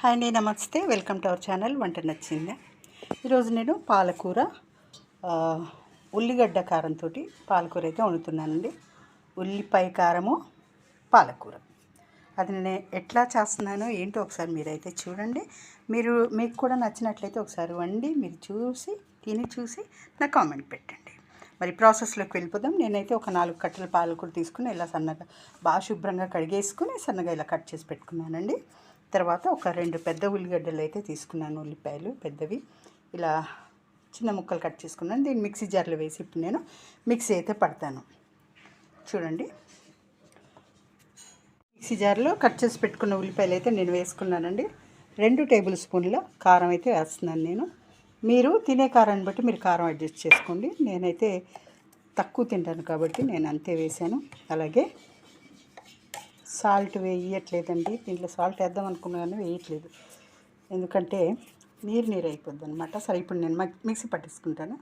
Hi అండి, నమస్తే. Welcome to our channel వంట నచ్చిందా. ఈరోజు నేను పాలకూర ఉల్లిగడ్డ కారంతో పాలకూర అయితే వండుతున్నానండి. ఉల్లిపాయ కారము పాలకూర. అది నేను ఎట్లా చేస్తున్నానో ఏంటో ఒకసారి మీరైతే చూడండి. మీకు కూడా నచ్చినట్లయితే ఒకసారి వండి మీరు చూసి నాకు కామెంట్ పెట్టండి. మరి ప్రాసెస్లోకి వెళ్ళిపోదాం. నేనైతే ఒక 4 కట్టల పాలకూర తీసుకుని ఇలా సన్నగా బాగా శుభ్రంగా కడిగేసుకుని సన్నగా ఇలా కట్ చేసి పెట్టుకున్నానండి. తర్వాత ఒక 2 పెద్ద ఉల్లిగడ్డలు అయితే తీసుకున్నాను, ఉల్లిపాయలు పెద్దవి. ఇలా చిన్న ముక్కలు కట్ చేసుకున్నాను. దీన్ని మిక్సీ జార్లో వేసి ఇప్పుడు నేను మిక్సీ అయితే పడతాను. చూడండి, మిక్సీ జార్లో కట్ చేసి పెట్టుకున్న ఉల్లిపాయలు అయితే నేను వేసుకున్నానండి. 2 టేబుల్ స్పూన్ల కారం అయితే వేస్తున్నాను నేను. మీరు తినే కారాన్ని బట్టి మీరు కారం అడ్జస్ట్ చేసుకోండి. నేనైతే తక్కువ తింటాను కాబట్టి నేను అంతే వేసాను. అలాగే సాల్ట్ వేయట్లేదండి. దీంట్లో సాల్ట్ వేద్దాం అనుకున్నా కానీ వేయట్లేదు, ఎందుకంటే నీరు అయిపోద్ది అనమాట. సరే, ఇప్పుడు నేను మిక్సీ పట్టేసుకుంటాను.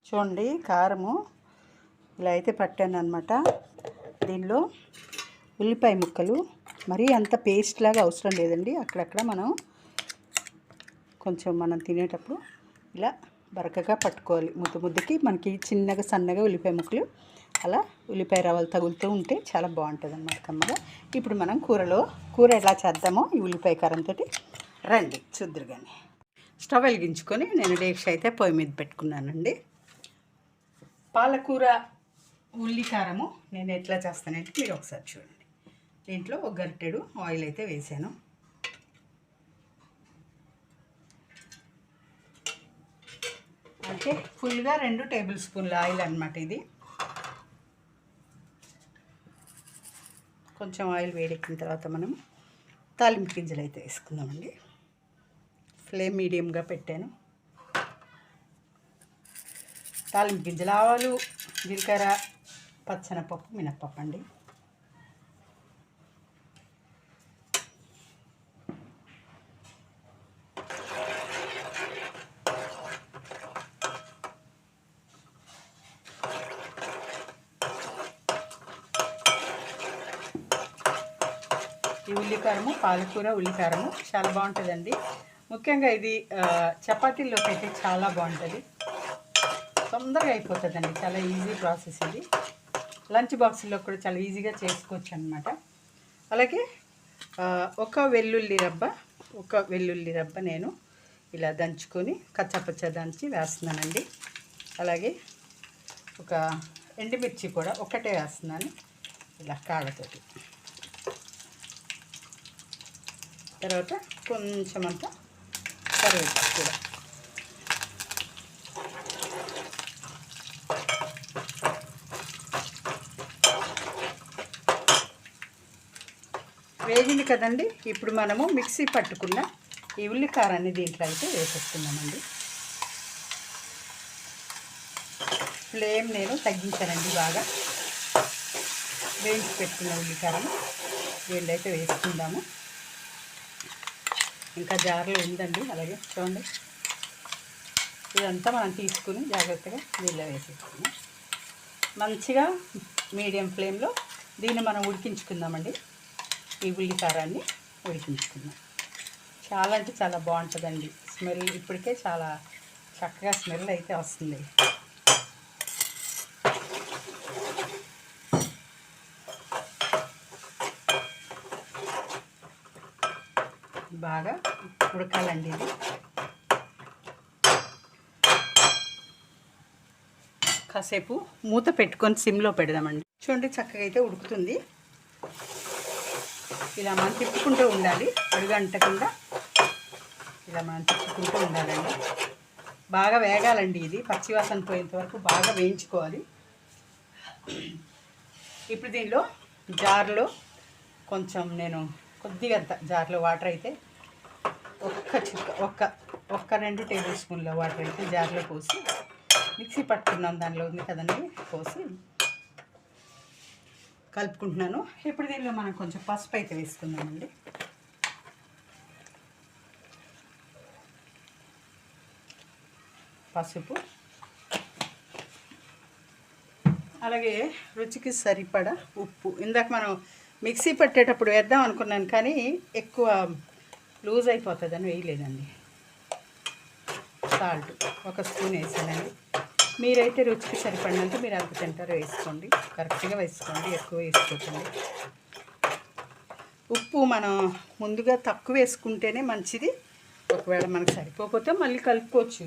చూడండి కారము ఇలా అయితే పట్టాను అనమాట. దీనిలో ఉల్లిపాయ ముక్కలు మరీ అంత పేస్ట్ లాగా అవసరం లేదండి. అక్కడక్కడ మనం తినేటప్పుడు ఇలా బరకగా పట్టుకోవాలి. ముద్దకి మనకి చిన్నగా సన్నగా ఉల్లిపాయ ముక్కలు అలా ఉల్లిపాయ రవ్వలు తగులుతూ ఉంటే చాలా బాగుంటుంది అన్నమాట కమ్మగా. ఇప్పుడు మనం కూర ఎలా చేద్దామో ఈ ఉల్లిపాయ కారంతో రండి చూద్దరు. కానీ స్టవ్ వెలిగించుకొని నేను డేక్ష అయితే పొయ్యి మీద పెట్టుకున్నానండి. పాలకూర ఉల్లి కారము నేను ఎట్లా చేస్తానంటే మీరు ఒకసారి చూడండి. దీంట్లో ఒక గరిటెడు ఆయిల్ అయితే వేసాను. అంటే ఫుల్గా 2 టేబుల్ స్పూన్ల ఆయిల్ అన్నమాట ఇది. కొంచెం ఆయిల్ వేడెక్కిన తర్వాత మనం తాలింపు గింజలు అయితే వేసుకుందామండి. ఫ్లేమ్ మీడియంగా పెట్టాను. తాలింపు గింజలు ఆవాలు, జీలకర్ర, పచ్చనపప్పు, మినప్పప్పు అండి. ఈ ఉల్లికారము పాలకూర ఉల్లికారము చాలా బాగుంటుందండి. ముఖ్యంగా ఇది చపాతీల్లోకి అయితే చాలా బాగుంటుంది. తొందరగా అయిపోతుందండి. చాలా ఈజీ ప్రాసెస్ ఇది. లంచ్ బాక్సుల్లో కూడా చాలా ఈజీగా చేసుకోవచ్చు అన్నమాట. అలాగే ఒక వెల్లుల్లి రబ్బ నేను ఇలా దంచుకొని కచ్చాపచ్చ దంచి వేస్తున్నానండి. అలాగే ఒక ఎండుమిర్చి కూడా ఒకటే వేస్తున్నాను ఇలా కాళ్ళతోటి. తర్వాత కొంచెం అంతా కరివేపాకు కూడా. వేగింది కదండి. ఇప్పుడు మనము మిక్సీ పట్టుకున్న ఈ ఉల్లికారాన్ని దీంట్లో అయితే వేసేస్తున్నామండి. ఫ్లేమ్ నేను తగ్గించానండి. బాగా వేయించి పెట్టుకున్న ఉల్లికారం దీంట్లో అయితే వేసుకుందాము. ఇంకా జార్లో ఉందండి. అలాగే చూడండి, ఇదంతా మనం తీసుకుని జాగ్రత్తగా దీనిలో వేసేసుకున్నాం. మంచిగా మీడియం ఫ్లేమ్లో దీన్ని మనం ఉడికించుకుందామండి. ఈ ఉల్లికారాన్ని ఉడికించుకుందాం. చాలా అంటే చాలా బాగుంటుందండి. స్మెల్ ఇప్పటికే చాలా చక్కగా స్మెల్ అయితే వస్తుంది. బాగా ఉడకాలండి. ఇది కాసేపు మూత పెట్టుకొని సిమ్లో పెడదామండి. చూడండి, చక్కగా అయితే ఉడుకుతుంది. ఇలా మనం తిప్పుకుంటూ ఉండాలి, అడుగంటకుండా ఇలా మనం తిప్పుకుంటూ ఉండాలండి. బాగా వేగాలండి. ఇది పచ్చివాసన పోయేంత వరకు బాగా వేయించుకోవాలి. ఇప్పుడు దీనిలో జార్లో కొంచెం నేను కొద్దిగా జార్లో వాటర్ అయితే ఒక్క 2 టేబుల్ స్పూన్ల వాటర్ అయితే జార్లో పోసి మిక్సీ పట్టుకున్నాం. దానిలో ఉంది కదండి, పోసి కలుపుకుంటున్నాను. ఇప్పుడు దీనిలో మనం కొంచెం పసుపు అయితే వేసుకుందామండి. పసుపు, అలాగే రుచికి సరిపడా ఉప్పు. ఇందాక మనం మిక్సీ పట్టేటప్పుడు వేద్దాం అనుకున్నాను కానీ ఎక్కువ లూజ్ అయిపోతుందని వేయలేదండి. సాల్ట్ 1 స్పూన్ వేసానండి. మీరైతే రుచికి సరిపడినంత మీరు ఎంత తింటారో వేసుకోండి, కరెక్ట్గా వేసుకోండి, ఎక్కువ వేసుకోకండి. ఉప్పు మనం ముందుగా తక్కువ వేసుకుంటేనే మంచిది. ఒకవేళ మనకు సరిపోతే మళ్ళీ కలుపుకోవచ్చు.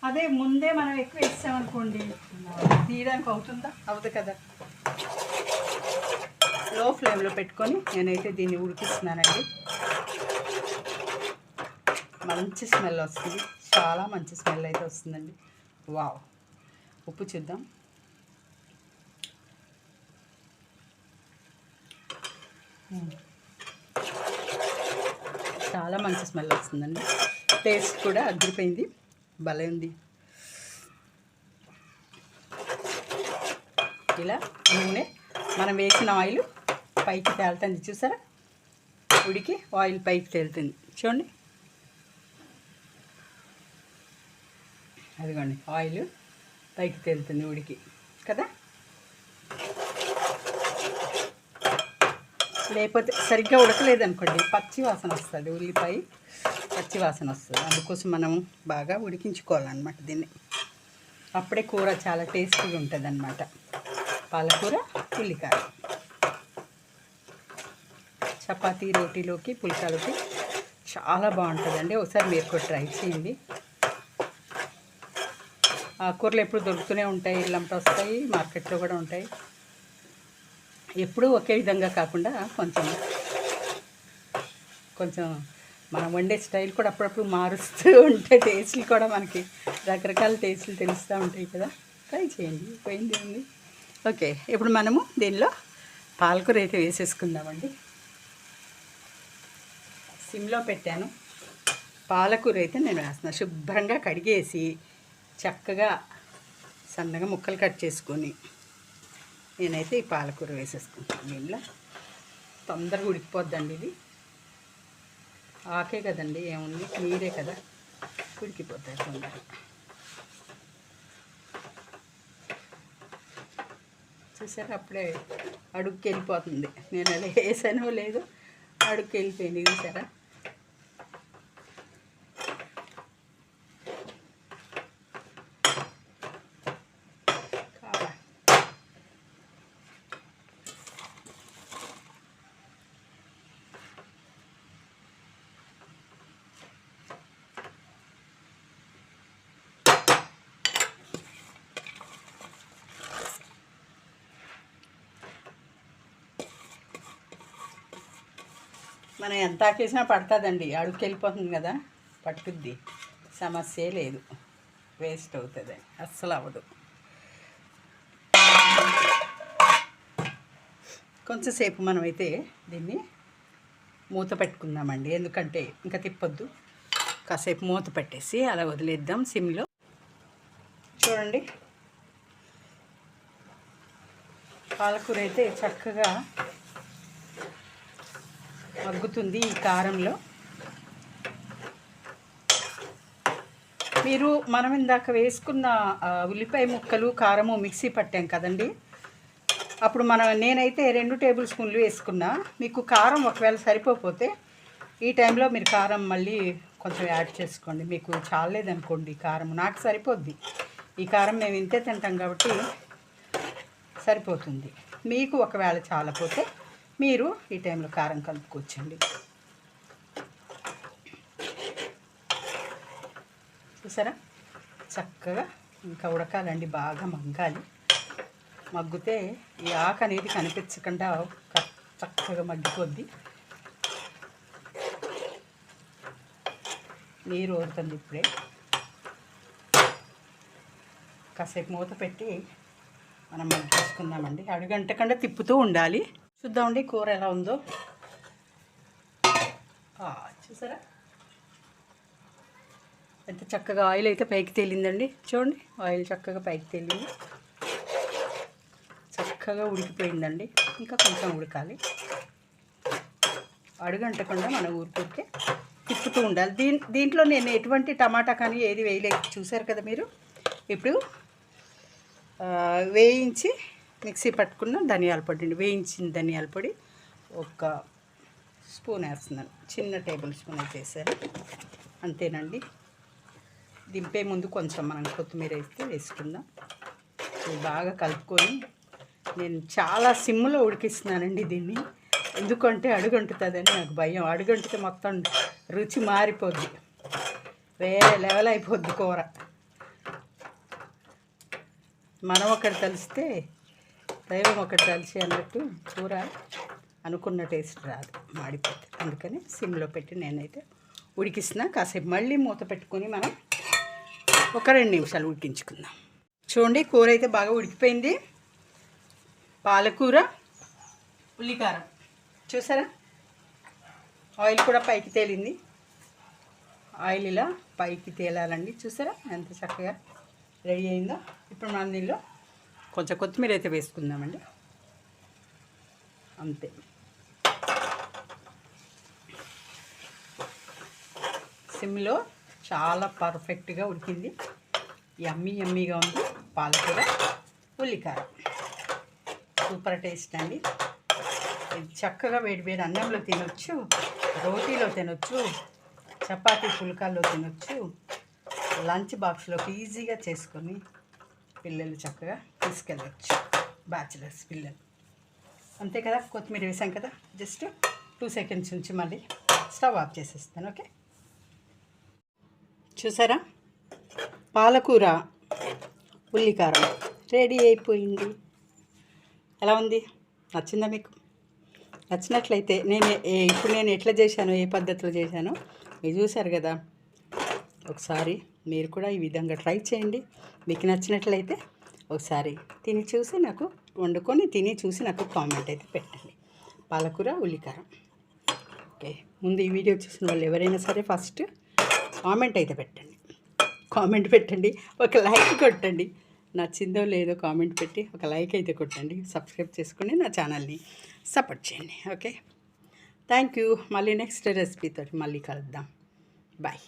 అదే ముందే మనం ఎక్కువ వేసామనుకోండి తీయడానికి అవుతుందా? అవ్వదు కదా. లో ఫ్లేమ్లో పెట్టుకొని నేనైతే దీన్ని ఉడికిస్తున్నానండి. మంచి స్మెల్ వస్తుంది, చాలా మంచి స్మెల్ అయితే వస్తుందండి. వావ్. ఉప్పు చూద్దాం. చాలా మంచి స్మెల్ వస్తుందండి. టేస్ట్ కూడా అదిరిపోయింది, భలే ఉంది. ఇలా నూనె మనం వేసిన ఆయిల్ పైకి తేలుతుంది, చూసారా? ఉడికి ఆయిల్ పైకి తేలుతుంది చూడండి. అదిగోండి ఆయిల్ పైకి తేలుతుంది ఉడికి కదా. లేకపోతే సరిగ్గా ఉడకలేదనుకోండి పచ్చి వాసన వస్తుంది, ఉల్లిపాయ పచ్చి వాసన వస్తుంది. అందుకోసం మనం బాగా ఉడికించుకోవాలన్నమాట దీన్ని. అప్పుడే కూర చాలా టేస్టీగా ఉంటుంది అన్నమాట. పాలకూర ఉల్లికాయ చపాతీ రోటీలోకి పుల్కాలోకి చాలా బాగుంటుందండి. ఒకసారి మీరు కూడా ట్రై చేయండి. ఆకుకూరలు ఎప్పుడు దొరుకుతూనే ఉంటాయి, ఇల్లంతా వస్తాయి, మార్కెట్లో కూడా ఉంటాయి. ఎప్పుడూ ఒకే విధంగా కాకుండా కొంచెం మనం వండే స్టైల్ కూడా అప్పుడప్పుడు మారుస్తూ ఉంటే టేస్ట్లు కూడా మనకి రకరకాల టేస్ట్లు తెలుస్తూ ఉంటాయి కదా. ట్రై చేయండి, పోయింది ఉంది. ఓకే, ఇప్పుడు మనము దీనిలో పాలకూర అయితే వేసేసుకుందామండి. సిమ్లో పెట్టాను. పాలకూర అయితే నేను వేస్తున్నా. శుభ్రంగా కడిగేసి చక్కగా సన్నగా ముక్కలు కట్ చేసుకొని నేనైతే ఈ పాలకూర వేసేసుకుంటాను. దీనిలో తొందరగా ఉడికిపోద్దండి. ఇది ఆకే కదండి, ఏముంది, నీరే కదా, ఉడికిపోతాయి తొందరగా. చూసారా, అప్పుడే అడుగుకి వెళ్ళిపోతుంది. నేను అలా వేసానో లేదో అడుగుకి వెళ్ళిపోయింది, చూసారా? మనం ఎంత ఆకేసినా పడుతుందండి, అడుగుకి వెళ్ళిపోతుంది కదా, పట్టుద్ది, సమస్యే లేదు. వేస్ట్ అవుతుంది, అస్సలు అవ్వదు. కొంచెంసేపు మనమైతే దీన్ని మూత పెట్టుకుందామండి, ఎందుకంటే ఇంకా తిప్పొద్దు. కాసేపు మూత పెట్టేసి అలా వదిలేద్దాం సిమ్లో. చూడండి, పాలకూర అయితే చక్కగా మగ్గుతుంది ఈ కారంలో. మనం ఇందాక వేసుకున్న ఉల్లిపాయ ముక్కలు కారము మిక్సీ పట్టాం కదండి, అప్పుడు నేనైతే 2 టేబుల్ స్పూన్లు వేసుకున్నా. మీకు కారం ఒకవేళ సరిపోతే ఈ టైంలో మీరు కారం మళ్ళీ కొంచెం యాడ్ చేసుకోండి. మీకు చాలేదనుకోండి కారం, నాకు సరిపోద్ది. ఈ కారం మేము ఇంతే తింటాం కాబట్టి సరిపోతుంది. మీకు ఒకవేళ చాలపోతే మీరు ఈ టైంలో కారం కలుపుకోవచ్చండి. చూసారా, చక్కగా ఇంకా ఉడకాలండి, బాగా మగ్గాలి. మగ్గితే ఈ ఆకు అనేది కనిపించకుండా చక్కగా మగ్గిపోద్ది. నీరు ఊరుతుంది ఇప్పుడే. కాసేపు మూత పెట్టి మనం మగ్గించుకుందామండి. అడుగంటకుండా తిప్పుతూ ఉండాలి. చూద్దామండి కూర ఎలా ఉందో. చూసారా, ఎంత చక్కగా ఆయిల్ అయితే పైకి తేలిందండి. చూడండి, ఆయిల్ చక్కగా పైకి తేలింది, చక్కగా ఉడికిపోయిందండి. ఇంకా కొంచెం ఉడకాలి. అడుగంటకుండా మన ఊరికే తిప్పుతూ ఉండాలి. దీంట్లో నేను ఎటువంటి టమాటా కానీ ఏది వేయలేదు, చూసారు కదా మీరు. ఇప్పుడు వేయించి మిక్సీ పట్టుకున్న ధనియాల పొడి అండి, వేయించిన ధనియాల పొడి ఒక స్పూన్ వేస్తున్నాను, చిన్న టేబుల్ స్పూన్ అయితే వేసాను. అంతేనండి. దింపే ముందు కొంచెం మనం కొత్తిమీర అయితే వేసుకుందాం. ఇది బాగా కలుపుకొని నేను చాలా సిమ్లో ఉడికిస్తున్నానండి దీన్ని. ఎందుకంటే అడుగంటుతుందని నాకు భయం. అడుగంటితే మొత్తం రుచి మారిపోద్ది, వేరే లెవెల్ అయిపోద్ది కూర. మనం ఒకటి తెలిస్తే దైవం ఒకటి తెలిసి అన్నట్టు కూర అనుకున్న టేస్ట్ రాదు, మాడిపోతుంది. అందుకని సిమ్లో పెట్టి నేనైతే ఉడికిస్తున్నా. కాసేపు మళ్ళీ మూత పెట్టుకొని మనం ఒక 2 నిమిషాలు ఉడికించుకుందాం. చూడండి, కూర అయితే బాగా ఉడికిపోయింది. పాలకూర ఉల్లికారం చూసారా, ఆయిల్ కూడా పైకి తేలింది. ఆయిల్ ఇలా పైకి తేలాలండి. చూసారా ఎంత చక్కగా రెడీ అయిందో. ఇప్పుడు మనం దీనిలో కొంచెం కొత్తిమీర అయితే వేసుకుందామండి. అంతే. సిమ్లో చాలా పర్ఫెక్ట్గా ఉడికింది. యమ్మీగా ఉంది పాలకూర ఉల్లికారం. సూపర్ టేస్ట్ అండి. ఇది చక్కగా వేడి అన్నంలో తినొచ్చు, రోటీలో తినొచ్చు, చపాతీ పుల్కాల్లో తినొచ్చు, లంచ్ బాక్స్లోకి ఈజీగా చేసుకొని పిల్లలు చక్కగా తీసుకెళ్ళచ్చు, బ్యాచిలర్స్ పిల్లలు. అంతే కదా, కొత్తిమీర వేసాం కదా. జస్ట్ 2 సెకండ్స్ నుంచి మళ్ళీ స్టవ్ ఆఫ్ చేసేస్తాను. ఓకే, చూసారా పాలకూర ఉల్లికారం రెడీ అయిపోయింది. ఎలా ఉంది? నచ్చిందా మీకు? నచ్చినట్లయితే ఇప్పుడు నేను ఎట్లా చేశాను, ఏ పద్ధతిలో చేశానో మీరు చూశారు కదా. ఒకసారి మీరు కూడా ఈ విధంగా ట్రై చేయండి. మీకు నచ్చినట్లయితే ఒకసారి తిని చూసి నాకు వండుకొని తిని చూసి నాకు కామెంట్ అయితే పెట్టండి. పాలకూర ఉల్లికారం. ఓకే, ముందు ఈ వీడియో చూసిన వాళ్ళు ఎవరైనా సరే ఫస్ట్ కామెంట్ అయితే పెట్టండి. ఒక లైక్ కొట్టండి. నచ్చిందో లేదో కామెంట్ పెట్టి ఒక లైక్ అయితే కొట్టండి. సబ్స్క్రైబ్ చేసుకుని నా ఛానల్ని సపోర్ట్ చేయండి. Okay, thank you. మళ్ళీ నెక్స్ట్ రెసిపీతో మళ్ళీ కలుద్దాం. బాయ్.